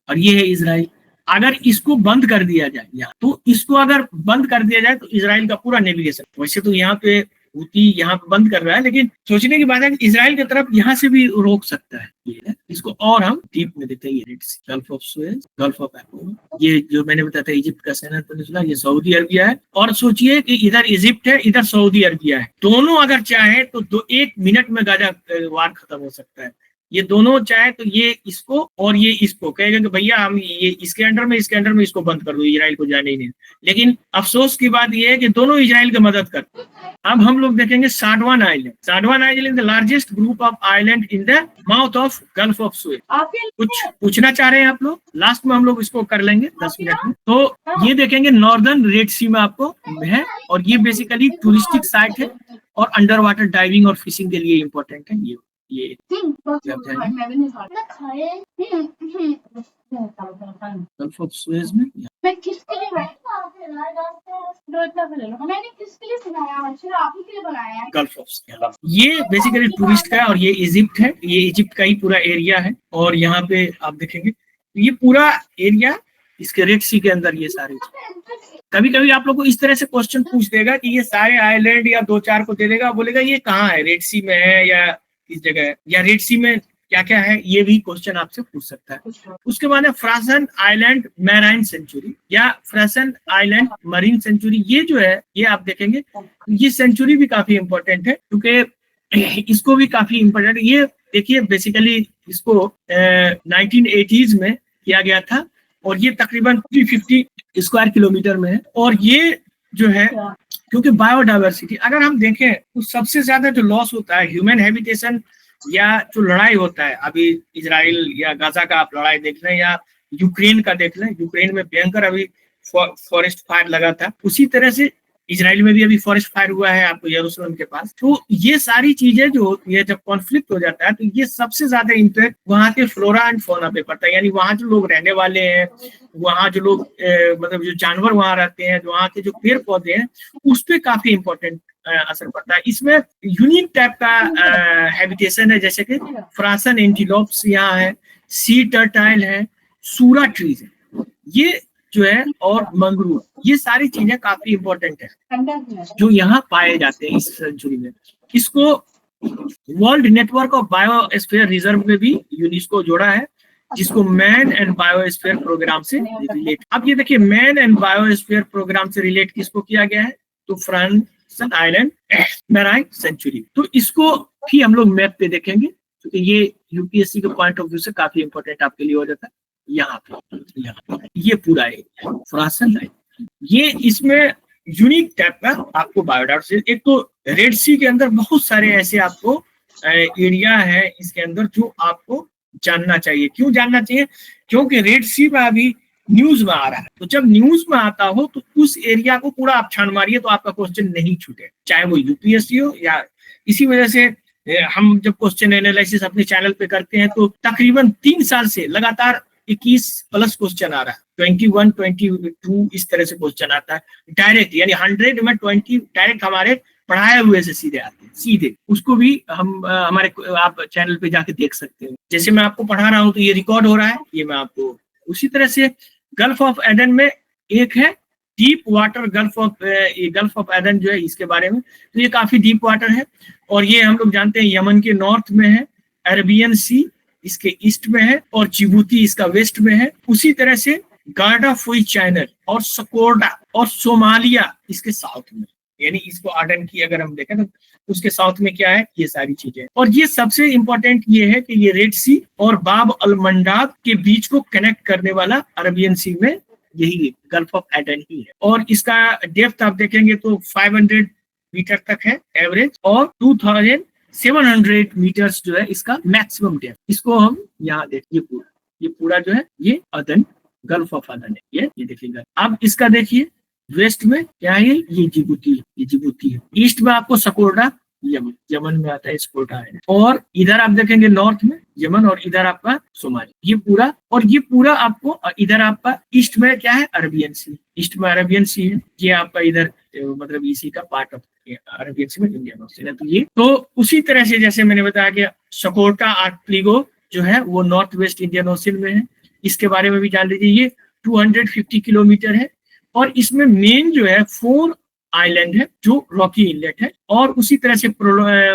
और ये है इजराइल, अगर इसको बंद कर दिया जाए यहाँ, तो इसको अगर बंद कर दिया जाए तो इजराइल का पूरा नेविगेशन, वैसे तो यहाँ पे हुती यहाँ पे बंद कर रहा है, लेकिन सोचने की बात है कि इजराइल की तरफ यहाँ से भी रोक सकता है। ये इसको और हम डीप में देखते हैं, gulf of Suez, gulf of aqua, ये जो मैंने बताया था इजिप्ट का साइना पेनिनसुला, ये सऊदी अरबिया है। और सोचिए कि इधर इजिप्ट है, इधर सऊदी अरबिया है, दोनों अगर चाहे तो 1 मिनट में गाजा वार खत्म हो सकता है। ये दोनों चाहे तो ये इसको और ये इसको कहेगा कि भैया हम ये इसके अंडर में इसको बंद कर दो, इजराइल को जाने ही नहीं। लेकिन अफसोस की बात ये है कि दोनों इजराइल की मदद करते हैं। अब हम लोग देखेंगे Shadwan island. Shadwan island the largest group of island in the mouth of gulf of Suez. कुछ पूछना चाह रहे हैं आप लोग? लास्ट में हम लोग इसको कर लेंगे 10 मिनट में। तो ये देखेंगे नॉर्दर्न रेड सी में आपको है, और ये बेसिकली टूरिस्टिक साइट है और अंडर वाटर डाइविंग और फिशिंग के लिए इम्पोर्टेंट है। ये गल्फ ऑफ सुएज में मैं किसके लिए मैंने किसके लिए सुनाया, आप ही के लिए बनाया है गल्फ ऑफ। ये बेसिकली टूरिस्ट का है, और ये इजिप्ट है, ये इजिप्ट का ही पूरा एरिया है। और यहाँ पे आप देखेंगे ये पूरा एरिया इसके रेड सी के अंदर ये सारे। कभी कभी आप लोग को इस तरह से क्वेश्चन पूछ देगा कि ये सारे आइलैंड या 2-4 को दे देगा, बोलेगा ये कहाँ है, रेड सी में है या किस जगह है, या रेड सी में क्या क्या है, ये भी क्वेश्चन आपसे पूछ सकता है। उसके बाद है फ्रासन आइलैंड मैराइन सेंचुरी या फ्रासन आइलैंड मरीन सेंचुरी। ये जो है ये आप देखेंगे ये सेंचुरी भी काफी इंपॉर्टेंट है, क्योंकि इसको भी काफी इंपॉर्टेंट। ये देखिए बेसिकली इसको 1980s में किया गया था, और ये तकरीबन 350 स्क्वायर किलोमीटर में है। और ये जो है, क्योंकि बायोडाइवर्सिटी अगर हम देखें तो सबसे ज्यादा जो लॉस होता है ह्यूमन हैबिटेशन या जो लड़ाई होता है, अभी इजराइल या गाजा का आप लड़ाई देख लें या यूक्रेन का देख लें, यूक्रेन में भयंकर अभी फॉरेस्ट फायर लगा था, उसी तरह से इजराइल में भी अभी फॉरेस्ट फायर हुआ है आपको यरूशलेम के पास। तो ये सारी चीजें जो होती है, जब कॉन्फ्लिक्ट हो जाता है तो ये सबसे ज्यादा इम्पैक्ट वहाँ के फ्लोरा एंड फौना पे पड़ता है, यानी वहाँ जो लोग रहने वाले हैं, वहाँ जो लोग मतलब जो जानवर वहाँ रहते हैं, जो वहाँ के जो पेड़ पौधे हैं, उस पर काफी इम्पोर्टेंट असर पड़ता है। इसमें यूनिक टाइप का हैबिटेशन है, जैसे कि फ्रांसन एंटीलोप्स यहाँ है, सी टर्टाइल है, सूरा ट्रीज है, ये जो है, और मंगरू, ये सारी चीजें काफी इंपॉर्टेंट है जो यहाँ पाए जाते हैं इस सेंचुरी में। इसको world network of biosphere reserve में भी यूनेस्को जोड़ा है, जिसको मैन एंड बायोस्फीयर प्रोग्राम से रिलेट। अब ये देखिए, मैन एंड बायोस्फीयर प्रोग्राम से रिलेट किसको किया गया है, तो फ्रांसन आइलैंड मैराइन सेंचुरी। तो इसको भी हम लोग मैप पे देखेंगे, क्योंकि ये यूपीएससी के पॉइंट ऑफ व्यू से काफी इंपॉर्टेंट आपके लिए हो जाता है। यहाँ पे ये पूरा एरिया फ्रांसन लाइन, ये इसमें यूनिक टाइप का आपको बायोडाइवर्सिटी, एक तो रेड सी के अंदर बहुत सारे ऐसे आपको एरिया है इसके अंदर जो आपको जानना चाहिए। क्यों जानना चाहिए, क्योंकि रेड सी में अभी न्यूज में आ रहा है, तो जब न्यूज में आता हो तो उस एरिया को पूरा आप छान मारिए तो आपका क्वेश्चन नहीं छूटे, चाहे वो यूपीएससी हो या। इसी वजह से हम जब क्वेश्चन एनालिसिस अपने चैनल पे करते हैं तो तकरीबन 3 साल से लगातार 21 प्लस क्वेश्चन आ रहा है, 21, 22 इस तरह से क्वेश्चन आता है डायरेक्ट, यानी 100 में 20 डायरेक्ट हमारे पढ़ाए हुए से सीधे आते हैं, सीधे। उसको भी हम हमारे आप चैनल पे जाके देख सकते हैं। जैसे मैं आपको पढ़ा रहा हूँ तो ये रिकॉर्ड हो रहा है, ये मैं आपको। उसी तरह से गल्फ ऑफ एडन में एक है deep water gulf of Aden जो है, इसके बारे में, तो ये काफी डीप वाटर है, और ये हम लोग जानते हैं यमन के नॉर्थ में है, अरेबियन सी इसके ईस्ट में है, और जिबूती इसका वेस्ट में है। उसी तरह से गार्डाफुई चैनल और सकोर्डा और सोमालिया इसके साउथ में, यानी इसको आर्डन की अगर हम देखें तो उसके साउथ में क्या है, ये सारी चीजें। और ये सबसे इंपॉर्टेंट ये है कि ये रेड सी और बाब अल मंडाब के बीच को कनेक्ट करने वाला अरबियन सी में यही गल्फ ऑफ एडन ही है। और इसका डेप्थ आप देखेंगे तो 500 मीटर तक है एवरेज, और 2700 मीटर्स जो है इसका मैक्सिमम डेप्थ। इसको हम यहाँ देखिए, ये पूरा जो है ये अदन, गल्फ ऑफ अदन है, ये देखिएगा। अब इसका देखिए वेस्ट में क्या है, ये जिबूती है। ईस्ट में आपको सकोर्डा, यमन में आता है, स्कोर्डा है। और इधर आप देखेंगे नॉर्थ में यमन, और इधर आपका सोमालिया, ये पूरा। और ये पूरा आपको इधर आपका ईस्ट में क्या है, अरबियन सी, ईस्ट में अरबियन सी है, ये आपका इधर मतलब इसी का पार्ट ऑफ अरबियन सी में इंडियन ओशन है। तो ये तो उसी तरह से जैसे मैंने बताया कि सकोर्टा आर्कप्लिगो जो है वो नॉर्थ वेस्ट इंडियन ओशन में है, इसके बारे में भी जान लीजिए। ये 250 किलोमीटर है, और इसमें मेन जो है 4 आइलैंड है जो रॉकी इनलेट है, और उसी तरह से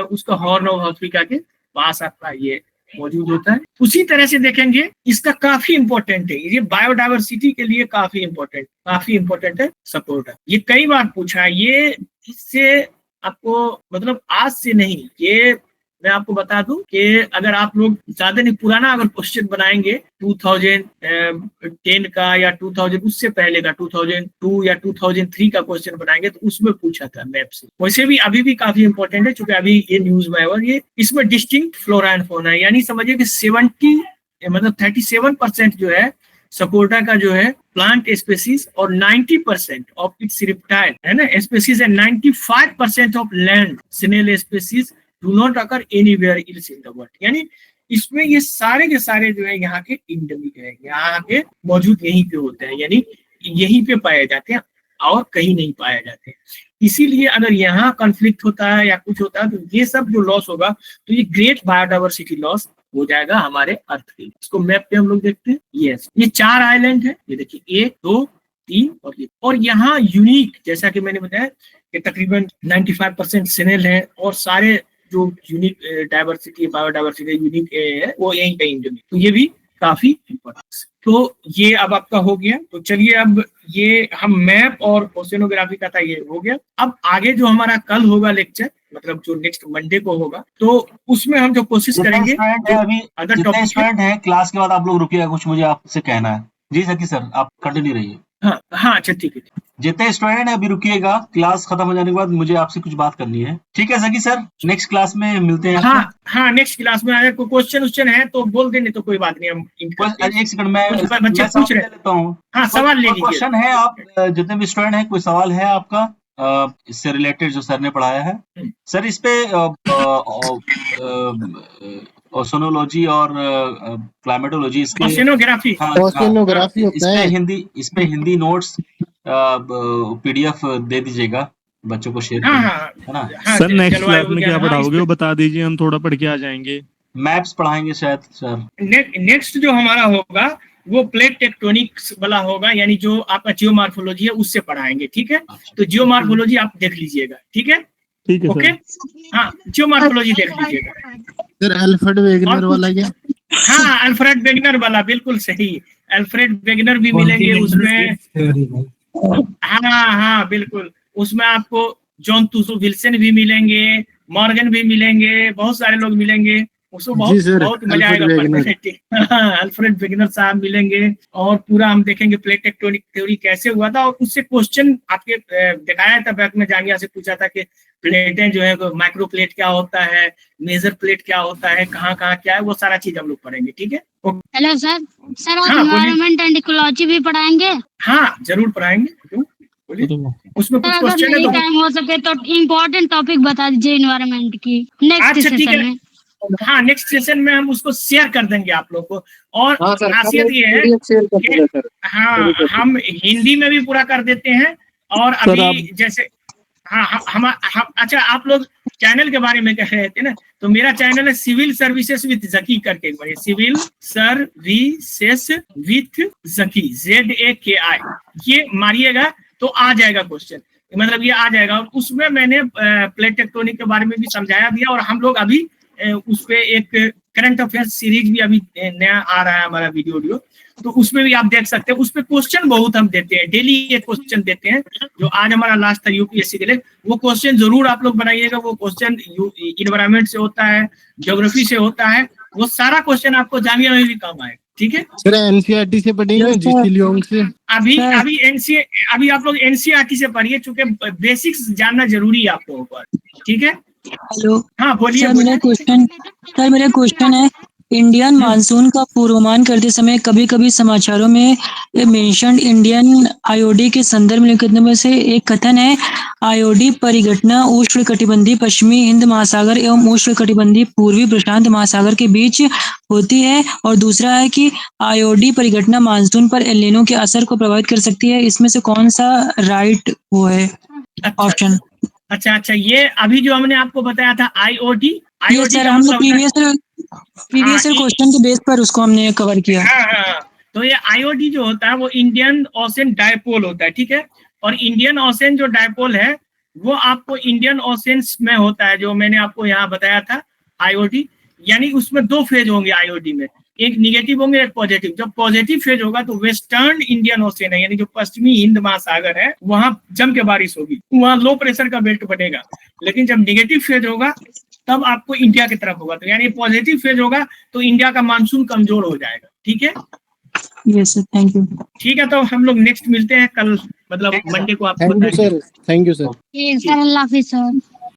उसका हॉर्न ऑफ अफ्रीका के पास आपका ये मौजूद होता है। उसी तरह से देखेंगे, इसका काफी इंपॉर्टेंट है, ये बायोडाइवर्सिटी के लिए काफी इंपॉर्टेंट है सपोर्टर। ये कई बार पूछा है, ये इससे आपको मतलब आज से नहीं, ये मैं आपको बता दूं कि अगर आप लोग ज्यादा नहीं पुराना अगर क्वेश्चन बनाएंगे 2010 का या 2000 उससे पहले का 2002 या 2003 का क्वेश्चन बनाएंगे तो उसमें पूछा था मैप से। वैसे भी अभी भी काफी इंपॉर्टेंट है, क्योंकि अभी ये न्यूज में है, और ये इसमें डिस्टिंक्ट फ्लोरा एंड फौना है, यानी समझिए कि 37% जो है सकोर्टा का जो है प्लांट स्पेसीज, और 90% ऑफ इट्स रिप्टाइल है ना species, and 95% of land snail species do not occur anywhere else in the world. यानी इसमें ये सारे के सारे जो है यहाँ के इंडेमिक है, यहाँ के मौजूद यहीं पे होते हैं, यानी यहीं पे पाए जाते हैं और कहीं नहीं पाए जाते। इसीलिए अगर यहाँ कॉन्फ्लिक्ट होता है या कुछ होता है तो ये सब जो लॉस होगा तो ये ग्रेट बायोडाइवर्सिटी लॉस हो जाएगा हमारे अर्थ के लिए। इसको मैप पे हम लोग देखते हैं। ये 4 आइलैंड है, ये देखिए 1, 2, 3 और ये। और यहाँ यूनिक, जैसा कि मैंने बताया कि तकरीबन 95% सिनेल है, और सारे जो यूनिक डाइवर्सिटी बायोडाइवर्सिटी यूनिक है वो यहीं कहीं इंडेमिक, तो ये भी काफी इम्पोर्टेंस। तो ये अब आपका हो गया। तो चलिए अब ये हम मैप और ओशियनोग्राफी का था, ये हो गया। अब आगे जो हमारा कल होगा लेक्चर, मतलब जो नेक्स्ट मंडे को होगा, तो उसमें हम जो कोशिश करेंगे अभी अदर जितने टॉपिक। स्टूडेंट हैं क्लास के बाद आप लोग रुकिएगा, कुछ मुझे आपसे कहना है। जी सकी सर, आप कंटिन्यू रहिए। हाँ हाँ, अच्छा ठीक है। जितने स्टूडेंट है अभी रुकिएगा, क्लास खत्म हो जाने के बाद मुझे आपसे कुछ बात करनी है। ठीक है सकी सर, नेक्स्ट क्लास में मिलते हैं। हाँ हाँ, नेक्स्ट क्लास में अगर कोई क्वेश्चन है तो बोल देने, तो कोई बात नहीं, हम एक सेकंड में बच्चे पूछ रहे लेता हूँ। हाँ, सवाल ले लीजिए। क्वेश्चन है, आप जितने भी स्टूडेंट हैं, कोई सवाल है आपका इससे रिलेटेड जो सर ने पढ़ाया है? सर इस पे ओशोनोलॉजी और क्लाइमेटोलॉजी, इसके ओशियनोग्राफी ओशियनोग्राफी होता है। इस पे हिंदी नोट्स पीडीएफ दे दीजिएगा, बच्चों को शेयर हाँ करें, हाँ है ना? हाँ, सर नेक्स्ट क्लास जलवायु में विज्ञान, क्या हाँ, पढ़ाओगे वो बता दीजिए, हम थोड़ा पढ़ के आ जाएंगे। मैप्स पढ़ाएंगे शायद सर। नेक्स्ट जो हमारा होगा वो प्लेट टेक्टोनिक्स वाला होगा, यानी जो आपका जियोमार्फोलॉजी है उससे पढ़ाएंगे। ठीक है, तो जियोमार्फोलॉजी आप देख लीजिएगा। ठीक है, ठीक है ओके। हाँ, जियोमार्फोलॉजी देख लीजिएगा। सर अल्फ्रेड वेगनर वाला क्या? हाँ, अल्फ्रेड वेगनर वाला, बिल्कुल सही। अल्फ्रेड वेगनर भी मिलेंगे उसमें। हाँ हाँ बिल्कुल, उसमें आपको जॉन तुसो विल्सन भी मिलेंगे, मॉर्गन भी मिलेंगे, बहुत सारे लोग मिलेंगे। उसको बहुत मजा आएगा पढ़ने। अल्फ्रेड वेगनर साहब मिलेंगे, और पूरा हम देखेंगे प्लेट टेक्टोनिक थ्योरी कैसे हुआ था, और उससे क्वेश्चन आपके दिखाया था बैक में, जामिया से पूछा था कि प्लेटें जो है, माइक्रो प्लेट क्या होता है, मेजर प्लेट क्या होता है, कहाँ कहाँ क्या है, वो सारा चीज हम लोग पढ़ेंगे। ठीक है। हेलो सर, सर आप हाँ, एनवायरनमेंट एंड इकोलॉजी भी पढ़ाएंगे? हाँ जरूर पढ़ाएंगे, क्यों बोलिए। उसमें कुछ अगर क्वेश्चन है नहीं तो टाइम हो सके तो इम्पोर्टेंट टॉपिक बता दीजिए एनवायरनमेंट की नेक्स्ट अच्छा ठीक सेशन है। में। हाँ, नेक्स्ट सेशन में हम उसको शेयर कर देंगे आप लोग को। और खासियत ये है कि हाँ, हम हिंदी में भी पूरा कर देते हैं, और अभी जैसे हम अच्छा, आप लोग चैनल के बारे में कह रहे थे ना, तो मेरा चैनल है सिविल सर्विसेज विथ जकी करके, civil services with Zaki, ZAKI, ये मारिएगा तो आ जाएगा क्वेश्चन, मतलब ये आ जाएगा। और उसमें मैंने प्लेट टेक्टोनिक के बारे में भी समझाया दिया, और हम लोग अभी उस पे एक करंट अफेयर्स सीरीज भी अभी नया आ रहा है हमारा वीडियो, तो उसमें भी आप देख सकते हैं। उस पे क्वेश्चन बहुत हम देते हैं, डेली एक क्वेश्चन देते हैं। जो आज हमारा लास्ट था यूपीएससी के लिए, वो क्वेश्चन जरूर आप लोग बनाइएगा। वो क्वेश्चन इन्वायरमेंट से होता है, ज्योग्राफी से होता है, वो सारा क्वेश्चन आपको जामिया में भी काम आएगा। ठीक है सर, एनसीईआरटी से पढ़ेंगे, जीसी लियोंग से? अभी आप लोग एनसीईआरटी से पढ़िए, चूंकि बेसिक्स जानना जरूरी है आप लोगों को। ठीक है। हेलो। हाँ बोलिए। सर मेरा क्वेश्चन है, इंडियन मानसून का पूर्वानुमान करते समय कभी कभी समाचारों में मेंशन्ड इंडियन आईओडी के संदर्भ में लिखने में से एक कथन है, आईओडी परिघटना उष्णकटिबंधीय पश्चिमी हिंद महासागर एवं उष्णकटिबंधीय पूर्वी प्रशांत महासागर के बीच होती है, और दूसरा है कि आईओडी परिघटना मानसून पर एल नीनो के असर को प्रभावित कर सकती है। इसमें से कौन सा राइट वो है ऑप्शन? अच्छा, ये अभी जो हमने आपको बताया था आईओडी सर, हम प्रीवियस क्वेश्चन के बेस पर उसको हमने कवर किया। हाँ, तो ये आईओडी जो होता है वो इंडियन ओशन डायपोल होता है। ठीक है, और इंडियन ओशन जो डायपोल है वो आपको इंडियन ओशंस में होता है, जो मैंने आपको यहाँ बताया था आईओडी। यानी उसमें दो फेज होंगे आईओडी में, एक निगेटिव होंगे, एक पॉजिटिव। जब पॉजिटिव फेज होगा तो वेस्टर्न इंडियन ओशन है, यानी जो पश्चिमी हिंद महासागर है, वहां जम के बारिश होगी, वहां लो प्रेशर का बेल्ट बनेगा। लेकिन जब निगेटिव फेज होगा तब आपको इंडिया की तरफ होगा, तो यानी पॉजिटिव फेज होगा तो इंडिया का मानसून कमजोर हो जाएगा। ठीक है। Yes sir, thank you. ठीक है, तो हम लोग नेक्स्ट मिलते हैं कल, मतलब मंडे को आपको। Thank you sir. सर अल्लाह हाफिज़ सर।